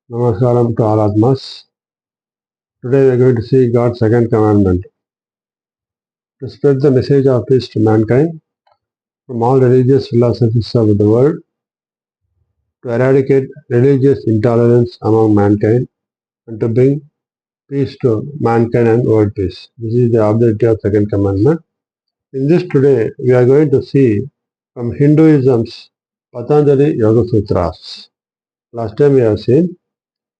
Namaskaram to all Atmas. Today we are going to see God's second commandment to spread the message of peace to mankind from all religious philosophies of the world, to eradicate religious intolerance among mankind, and to bring peace to mankind and world peace. This is the objective of second commandment. In this today we are going to see from Hinduism's Patanjali Yoga Sutras. Last time we have seen,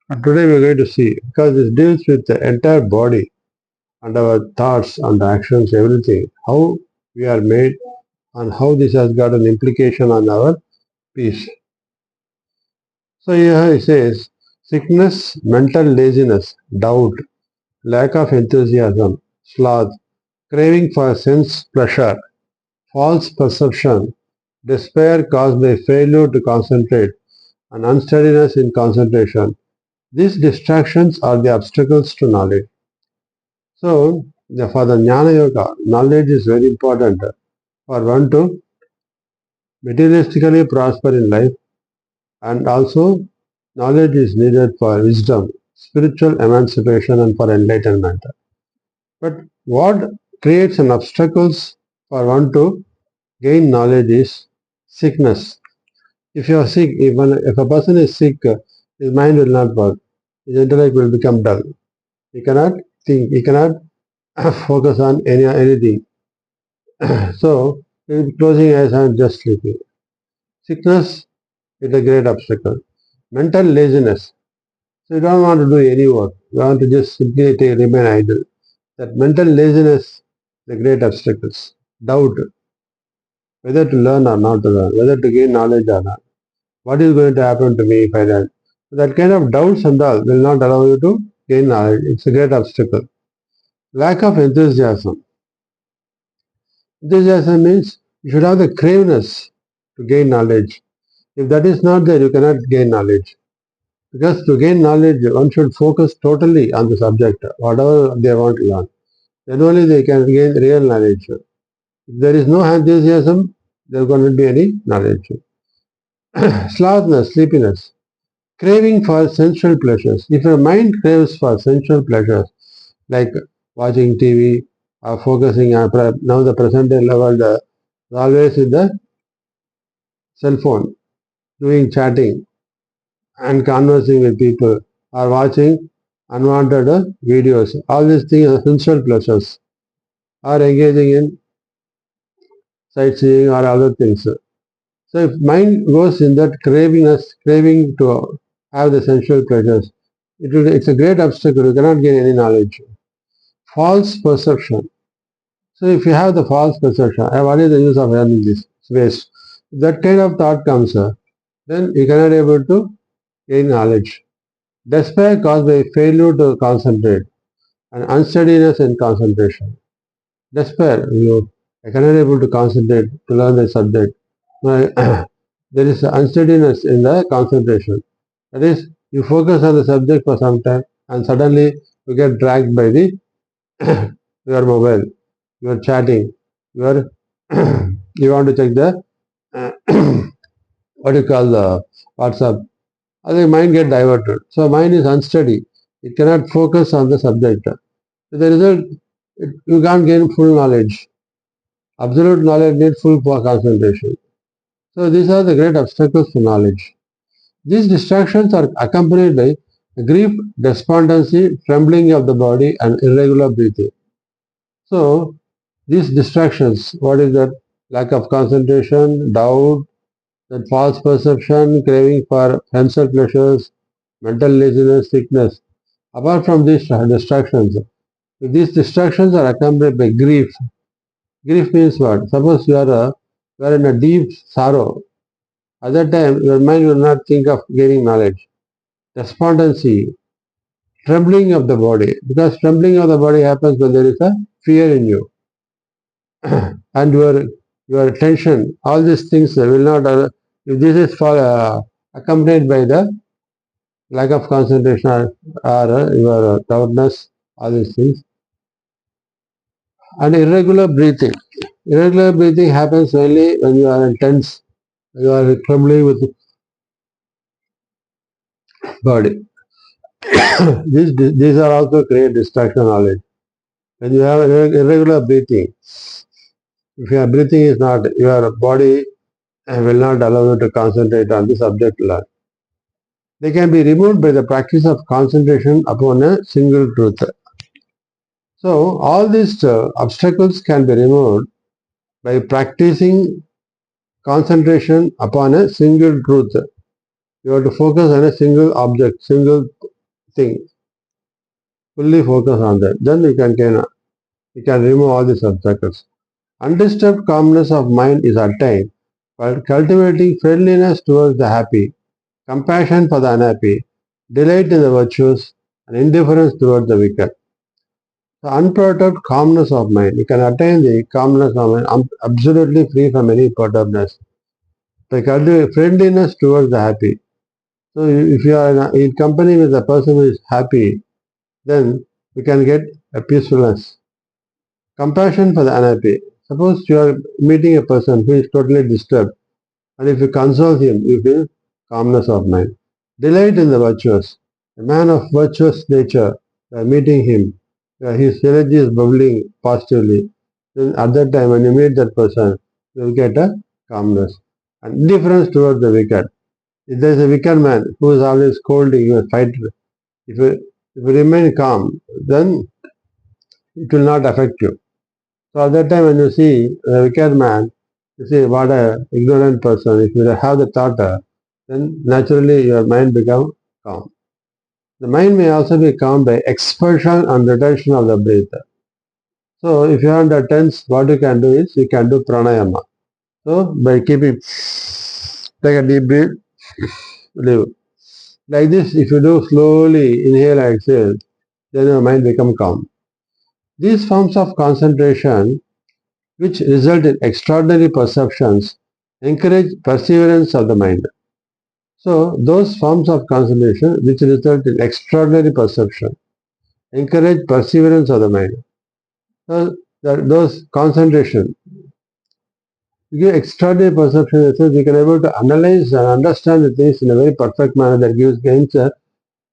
and today we are going to see because this deals with the entire body and our thoughts and actions, everything, how we are made and how this has got an implication on our peace. So here he says, sickness, mental laziness, doubt, lack of enthusiasm, sloth, craving for sense pleasure, false perception, despair caused by failure to concentrate, and unsteadiness in concentration. These distractions are the obstacles to knowledge. So, for the Jnana Yoga, knowledge is very important for one to materialistically prosper in life, and also knowledge is needed for wisdom, spiritual emancipation, and for enlightenment. But what creates an obstacles for one to gain knowledge is sickness. If you are sick, if a person is sick, his mind will not work, his intellect will become dull. He cannot think, he cannot focus on anything. So he will be closing eyes and just sleeping. Sickness is a great obstacle. Mental laziness. So you don't want to do any work. You want to just simply remain idle. That mental laziness is the great obstacles. Doubt, whether to learn or not to learn, whether to gain knowledge or not. What is going to happen to me if I learn? So that kind of doubts and all will not allow you to gain knowledge. It's a great obstacle. Lack of enthusiasm. Enthusiasm means you should have the craveness to gain knowledge. If that is not there, you cannot gain knowledge. Because to gain knowledge, one should focus totally on the subject, whatever they want to learn. Then only they can gain real knowledge. If there is no enthusiasm, there is going to be any knowledge. Slothness, sleepiness, craving for sensual pleasures. If your mind craves for sensual pleasures, like watching TV or focusing on now the present day level, always with the cell phone, doing chatting and conversing with people or watching unwanted videos. All these things are sensual pleasures or engaging in sightseeing or other things. So if mind goes in that craving to have the sensual pleasures, it's a great obstacle. You cannot gain any knowledge. False perception. So if you have the false perception, what is the use of learning this? It's waste. If that kind of thought comes, then you cannot able to gain knowledge. Despair caused by failure to concentrate and unsteadiness in concentration. Despair, I cannot able to concentrate to learn the subject. There is unsteadiness in the concentration. That is, you focus on the subject for some time and suddenly you get dragged by the your mobile, you are chatting, you are you want to check the what you call the WhatsApp. The mind get diverted. So mind is unsteady. It cannot focus on the subject. So the result, you can't gain full knowledge. Absolute knowledge needs full concentration. So these are the great obstacles to knowledge. These distractions are accompanied by grief, despondency, trembling of the body, and irregular breathing. So these distractions, what is that? Lack of concentration, doubt, that false perception, craving for sensual pleasures, mental laziness, sickness. Apart from these distractions, if these distractions are accompanied by grief. Grief means what? Suppose you are in a deep sorrow. At that time, your mind will not think of gaining knowledge. Despondency, trembling of the body, because trembling of the body happens when there is a fear in you, and your tension. All these things will not. If this is accompanied by the lack of concentration or your tiredness, all these things, and irregular breathing. Irregular breathing happens only when you are tense, you are trembling with the body. These are also create distraction knowledge. When you have irregular breathing, if your breathing is not, your body will not allow you to concentrate on the subject learn. They can be removed by the practice of concentration upon a single truth. So all these obstacles can be removed by practicing concentration upon a single truth. You have to focus on a single object, single thing. Fully focus on that. Then you can remove all these obstacles. Undisturbed calmness of mind is attained while cultivating friendliness towards the happy, compassion for the unhappy, delight in the virtues, and indifference towards the wicked. The unperturbed calmness of mind. You can attain the calmness of mind absolutely free from any perturbedness. By cultivating friendliness towards the happy. So if you are in company with a person who is happy, then you can get a peacefulness. Compassion for the unhappy. Suppose you are meeting a person who is totally disturbed, and if you console him, you feel calmness of mind. Delight in the virtuous. A man of virtuous nature, you are meeting him, his energy is bubbling positively. Then at that time, when you meet that person, you will get a calmness. And indifference towards the wicked. If there is a wicked man who is always scolding you and fighting, if you remain calm, then it will not affect you. So at that time when you see a wicked man, you see what a ignorant person. If you have the thought, then naturally your mind become calm. The mind may also be calm by expulsion and retention of the breath. So if you are under tense, what you can do is you can do pranayama. So by keeping take a deep breath, leave. Like this, if you do slowly inhale and exhale, then your mind become calm. These forms of concentration, which result in extraordinary perceptions, encourage perseverance of the mind. So those forms of concentration which result in extraordinary perception encourage perseverance of the mind. So those concentration give extraordinary perception, so you can able to analyze and understand the things in a very perfect manner that gives answer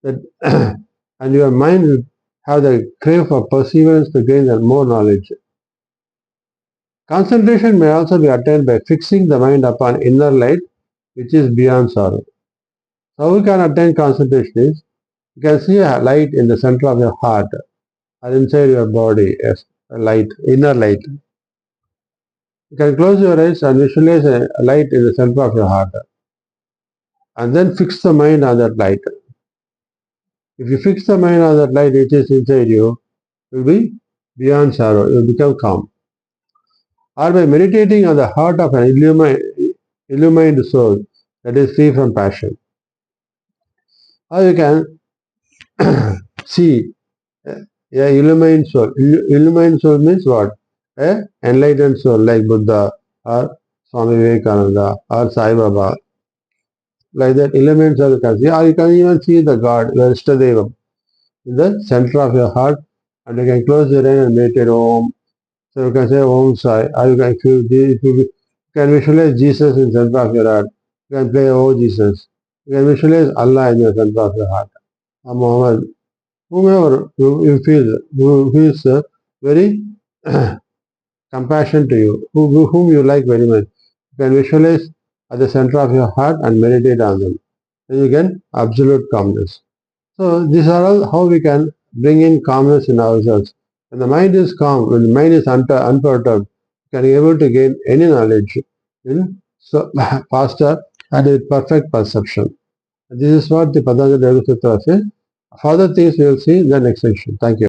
that and your mind will have the crave for perseverance to gain more knowledge. Concentration may also be attained by fixing the mind upon inner light which is beyond sorrow. How we can attain concentration is you can see a light in the center of your heart or inside your body as a light, inner light. You can close your eyes and visualize a light in the center of your heart and then fix the mind on that light. If you fix the mind on that light which is inside you, you will be beyond sorrow, you will become calm. Or by meditating on the heart of an illumined soul that is free from passion. Or you can see a illumined soul. Illumined soul means what? A enlightened soul like Buddha or Swami Vivekananda or Sai Baba. Like that, illumined soul you can see. Or you can even see the God, your Ishtadevam, in the center of your heart, and you can close your eyes and meditate Om. So you can say Om Sai. Or you can, if you can visualize Jesus in the center of your heart. You can play Oh Jesus. You can visualize Allah in the center of your heart. Or Muhammad. Whomever you feel, who feels very compassion to you, whom you like very much, you can visualize at the center of your heart and meditate on them. Then you get absolute calmness. So these are all how we can bring in calmness in ourselves. When the mind is calm, when the mind is unperturbed, you can be able to gain any knowledge in so faster and with perfect perception. This is what the Patanjali Yoga Sutra says. Further things we will see in the next section. Thank you.